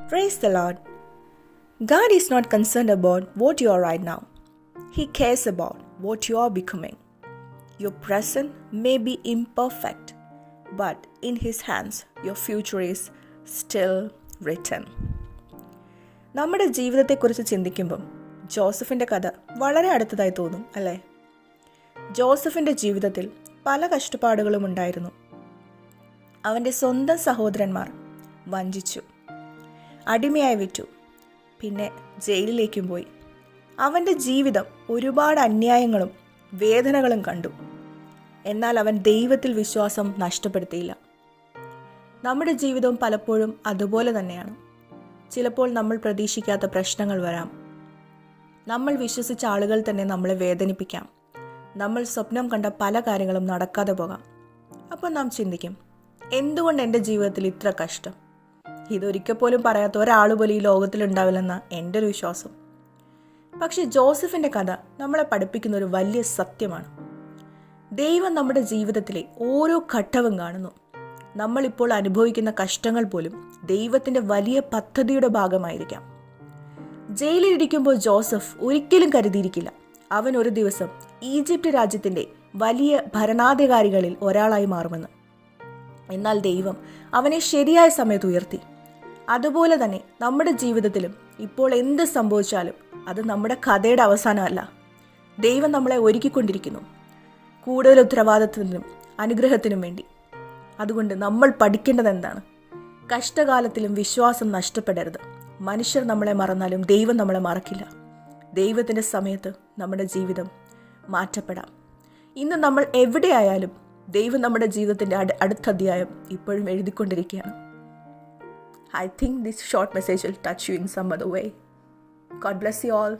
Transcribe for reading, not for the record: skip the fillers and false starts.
Praise the Lord. God is not concerned about what you are right now. He cares about what you are becoming. Your present may be imperfect, but in His hands, your future is still written. നമ്മുടെ ജീവിതത്തെക്കുറിച്ച് ചിന്തിക്കുമ്പം ജോസഫിൻ്റെ കഥ വളരെ അടുത്തതായി തോന്നും അല്ലേ? ജോസഫിൻ്റെ ജീവിതത്തിൽ പല കഷ്ടപ്പാടുകളും ഉണ്ടായിരുന്നു. അവൻ്റെ സ്വന്തം സഹോദരന്മാർ വഞ്ചിച്ചു, അടിമയായി വിറ്റു, പിന്നെ ജയിലിലേക്കും പോയി. അവൻ്റെ ജീവിതം ഒരുപാട് അന്യായങ്ങളും വേദനകളും കണ്ടു. എന്നാൽ അവൻ ദൈവത്തിൽ വിശ്വാസം നഷ്ടപ്പെടുത്തിയില്ല. നമ്മുടെ ജീവിതവും പലപ്പോഴും അതുപോലെ തന്നെയാണ്. ചിലപ്പോൾ നമ്മൾ പ്രതീക്ഷിക്കാത്ത പ്രശ്നങ്ങൾ വരാം. നമ്മൾ വിശ്വസിച്ച ആളുകൾ തന്നെ നമ്മളെ വേദനിപ്പിക്കാം. നമ്മൾ സ്വപ്നം കണ്ട പല കാര്യങ്ങളും നടക്കാതെ പോകാം. അപ്പോൾ നാം ചിന്തിക്കും, എന്തുകൊണ്ട് എൻ്റെ ജീവിതത്തിൽ ഇത്ര കഷ്ടം? ഇതൊരിക്കൽ പോലും പറയാത്ത ഒരാൾ പോലും ഈ ലോകത്തിലുണ്ടാവില്ലെന്ന എൻ്റെ ഒരു വിശ്വാസം. പക്ഷെ ജോസഫിൻ്റെ കഥ നമ്മളെ പഠിപ്പിക്കുന്ന ഒരു വലിയ സത്യമാണ്. ദൈവം നമ്മുടെ ജീവിതത്തിലെ ഓരോ ഘട്ടവും കാണുന്നു. നമ്മളിപ്പോൾ അനുഭവിക്കുന്ന കഷ്ടങ്ങൾ പോലും ദൈവത്തിൻ്റെ വലിയ പദ്ധതിയുടെ ഭാഗമായിരിക്കാം. ജയിലിലിരിക്കുമ്പോൾ ജോസഫ് ഒരിക്കലും കരുതിയിരിക്കില്ല അവൻ ഒരു ദിവസം ഈജിപ്റ്റ് രാജ്യത്തിൻ്റെ വലിയ ഭരണാധികാരികളിൽ ഒരാളായി മാറുമെന്ന്. എന്നാൽ ദൈവം അവനെ ശരിയായ സമയത്ത് ഉയർത്തി. അതുപോലെ തന്നെ നമ്മുടെ ജീവിതത്തിലും ഇപ്പോൾ എന്ത് സംഭവിച്ചാലും അത് നമ്മുടെ കഥയുടെ അവസാനമല്ല. ദൈവം നമ്മളെ ഒരുക്കിക്കൊണ്ടിരിക്കുന്നു കൂടുതൽ ഉത്തരവാദിത്വത്തിനും അനുഗ്രഹത്തിനും വേണ്ടി. അതുകൊണ്ട് നമ്മൾ പഠിക്കേണ്ടത് എന്താണ്? കഷ്ടകാലത്തിലും വിശ്വാസം നഷ്ടപ്പെടരുത്. മനുഷ്യർ നമ്മളെ മറന്നാലും ദൈവം നമ്മളെ മറക്കില്ല. ദൈവത്തിൻ്റെ സമയത്ത് നമ്മുടെ ജീവിതം മാറ്റപ്പെടാം. ഇന്ന് നമ്മൾ എവിടെയായാലും ദൈവം നമ്മുടെ ജീവിതത്തിൻ്റെ അടുത്ത അധ്യായം ഇപ്പോഴും എഴുതിക്കൊണ്ടിരിക്കുകയാണ്. I think this short message will touch you in some other way. God bless you all.